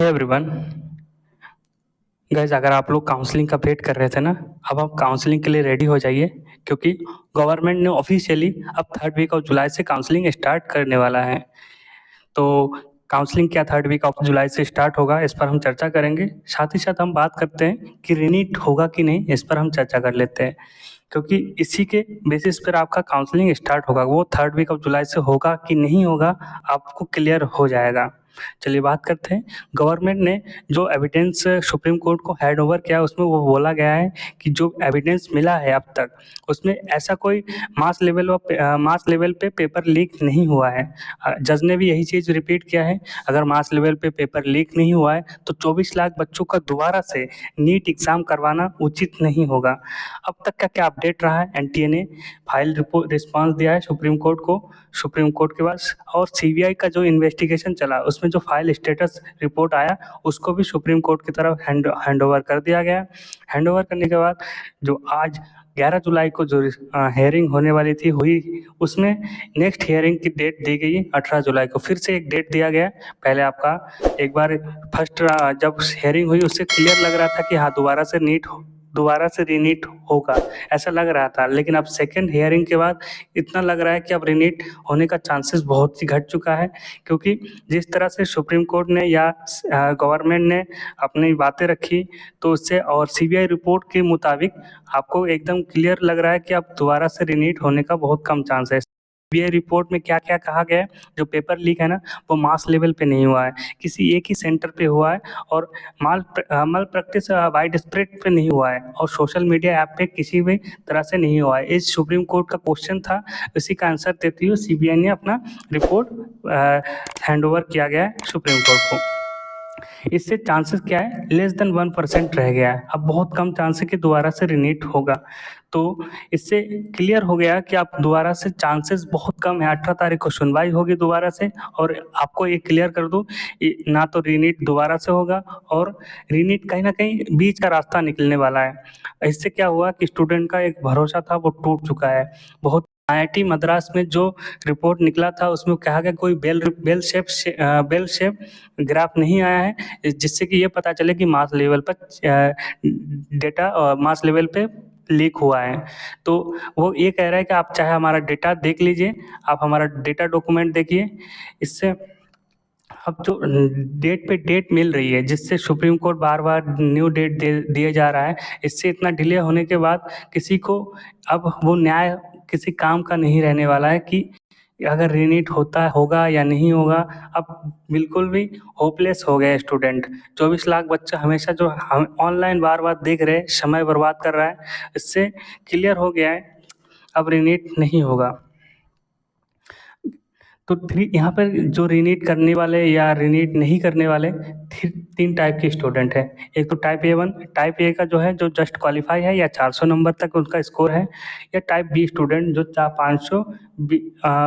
Everyone. Guys, अगर आप लोग काउंसलिंग का वेट कर रहे थे ना, अब आप काउंसलिंग के लिए रेडी हो जाइए, क्योंकि गवर्नमेंट ने ऑफिशियली अब 3rd वीक ऑफ जुलाई से काउंसलिंग स्टार्ट करने वाला है। तो काउंसलिंग क्या 3rd वीक ऑफ जुलाई से स्टार्ट होगा, इस पर हम चर्चा करेंगे। साथ ही साथ हम बात करते हैं कि रीनीट होगा कि नहीं, इस पर हम चर्चा कर लेते हैं, क्योंकि इसी के बेसिस पर आपका काउंसलिंग स्टार्ट होगा। वो 3rd वीक ऑफ जुलाई से होगा कि नहीं होगा, आपको क्लियर हो जाएगा। चलिए बात करते हैं। गवर्नमेंट ने जो एविडेंस सुप्रीम कोर्ट को हैंड ओवर किया, उसमें वो बोला गया है कि जो एविडेंस मिला है अब तक, उसमें ऐसा कोई मास लेवल पे पेपर लीक नहीं हुआ है। जज ने भी यही चीज़ रिपीट किया है। अगर मास लेवल पे पेपर लीक नहीं हुआ है तो 24 लाख बच्चों का दोबारा से नीट एग्ज़ाम करवाना उचित नहीं होगा। अब तक का क्या अपडेट रहा है, एनटीए ने फाइल रिस्पॉन्स दिया है सुप्रीम कोर्ट को। सुप्रीम कोर्ट के पास और सीबीआई का जो इन्वेस्टिगेशन चला, उसमें जो फाइल स्टेटस रिपोर्ट आया, उसको भी सुप्रीम कोर्ट की तरफ हैंड ओवर कर दिया गया। हैंड ओवर करने के बाद जो आज 11 जुलाई को जो हेयरिंग होने वाली थी हुई, उसमें नेक्स्ट हेयरिंग की डेट दी गई 18 जुलाई को। फिर से एक डेट दिया गया। पहले आपका एक बार फर्स्ट जब हेयरिंग हुई, उससे क्लियर लग रहा था कि हाँ दोबारा से रीनीट होगा, ऐसा लग रहा था। लेकिन अब सेकेंड हेयरिंग के बाद इतना लग रहा है कि अब रीनीट होने का चांसेस बहुत ही घट चुका है, क्योंकि जिस तरह से सुप्रीम कोर्ट ने या गवर्नमेंट ने अपनी बातें रखी, तो उससे और सीबीआई रिपोर्ट के मुताबिक आपको एकदम क्लियर लग रहा है कि अब दोबारा से रीनीट होने का बहुत कम चांस है। सीबीआई रिपोर्ट में क्या क्या कहा गया है, जो पेपर लीक है ना, वो मास लेवल पे नहीं हुआ है, किसी एक ही सेंटर पे हुआ है, और मल प्रैक्टिस वाइड स्प्रेड पे नहीं हुआ है, और सोशल मीडिया ऐप पे किसी भी तरह से नहीं हुआ है। इस सुप्रीम कोर्ट का क्वेश्चन था, इसी का आंसर देते हुए सीबीआई ने अपना रिपोर्ट हैंड ओवर किया गया है सुप्रीम कोर्ट को। इससे चांसेस क्या है, लेस देन 1% रह गया है। अब बहुत कम चांस है कि दोबारा से रीनीट होगा। तो इससे क्लियर हो गया कि आप दोबारा से चांसेस बहुत कम है। 18 तारीख को सुनवाई होगी दोबारा से, और आपको ये क्लियर कर दूं, ना तो रीनीट दोबारा से होगा, और रीनीट कहीं ना कहीं बीच का रास्ता निकलने वाला है। इससे क्या हुआ कि स्टूडेंट का एक भरोसा था वो टूट चुका है बहुत। आईआईटी मद्रास में जो रिपोर्ट निकला था, उसमें कहा गया कोई बेल शेप ग्राफ नहीं आया है, जिससे कि ये पता चले कि मास लेवल पर डेटा मास लेवल पे लीक हुआ है। तो वो ये कह रहा है कि आप चाहे हमारा डेटा देख लीजिए, आप हमारा डेटा डॉक्यूमेंट देखिए। इससे अब जो डेट पे डेट मिल रही है, जिससे सुप्रीम कोर्ट बार बार न्यू डेट दिए जा रहा है, इससे इतना डिले होने के बाद किसी को अब वो न्याय किसी काम का नहीं रहने वाला है कि अगर रीनीट होगा या नहीं होगा। अब बिल्कुल भी होपलेस हो गए स्टूडेंट। 24 लाख बच्चे हमेशा जो हम ऑनलाइन बार बार देख रहे हैं, समय बर्बाद कर रहा है। इससे क्लियर हो गया है अब रीनीट नहीं होगा। तो यहाँ पर जो रीनीट करने वाले या रीनीट नहीं करने वाले, 3 टाइप के स्टूडेंट हैं। एक तो टाइप A1, टाइप ए का जो है जो जस्ट क्वालिफाई है या 400 नंबर तक उनका स्कोर है, या टाइप बी स्टूडेंट जो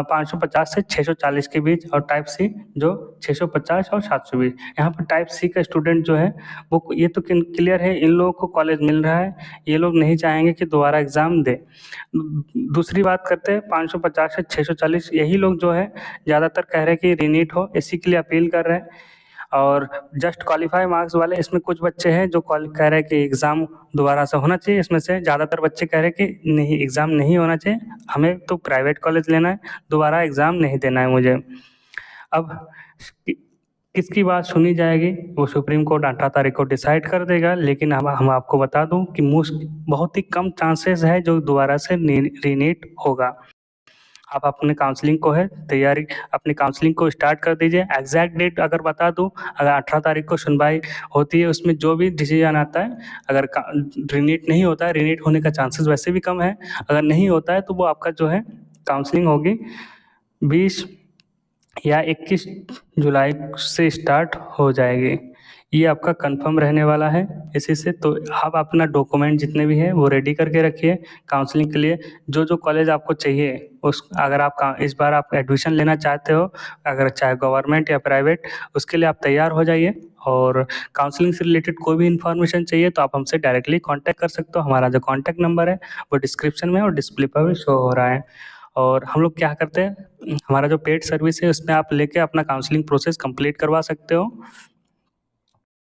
550 से 640 के बीच, और टाइप सी जो 650 और 720। यहाँ पर टाइप सी का स्टूडेंट जो है वो ये तो क्लियर है, इन लोगों को कॉलेज मिल रहा है, ये लोग नहीं चाहेंगे कि दोबारा एग्ज़ाम दे। दूसरी बात करते हैं 550 से 640, यही लोग जो है ज़्यादातर कह रहे हैं कि रीनीट हो, इसी के लिए अपील कर रहे हैं। और जस्ट क्वालिफाई मार्क्स वाले, इसमें कुछ बच्चे हैं जो कह रहे हैं कि एग्ज़ाम दोबारा से होना चाहिए। इसमें से ज़्यादातर बच्चे कह रहे हैं कि नहीं, एग्ज़ाम नहीं होना चाहिए, हमें तो प्राइवेट कॉलेज लेना है, दोबारा एग्ज़ाम नहीं देना है मुझे। अब किसकी बात सुनी जाएगी, वो सुप्रीम कोर्ट 18 तारीख को डिसाइड कर देगा। लेकिन हम आपको बता दूं कि बहुत ही कम चांसेस है जो दोबारा से रीनीट होगा। आप अपने काउंसलिंग को है तैयारी, अपनी काउंसलिंग को स्टार्ट कर दीजिए। एग्जैक्ट डेट अगर बता दूं, अगर 18 तारीख को सुनवाई होती है, उसमें जो भी डिसीजन आता है, अगर रीनीट नहीं होता है, रीनीट होने का चांसेस वैसे भी कम है, अगर नहीं होता है तो वो आपका जो है काउंसलिंग होगी 20 या 21 जुलाई से स्टार्ट हो जाएगी। ये आपका कंफर्म रहने वाला है इसी से। तो आप अपना डॉक्यूमेंट जितने भी हैं वो रेडी करके रखिए काउंसलिंग के लिए। जो जो कॉलेज आपको चाहिए, उस अगर आप इस बार आप एडमिशन लेना चाहते हो, अगर चाहे गवर्नमेंट या प्राइवेट, उसके लिए आप तैयार हो जाइए। और काउंसलिंग से रिलेटेड कोई भी इन्फॉर्मेशन चाहिए तो आप हमसे डायरेक्टली कांटेक्ट कर सकते हो। हमारा जो कांटेक्ट नंबर है वो डिस्क्रिप्शन में और डिस्प्ले पर भी शो हो रहा है। और हम लोग क्या करते हैं, हमारा जो पेड सर्विस है उसमें आप लेके अपना काउंसलिंग प्रोसेस कंप्लीट करवा सकते हो।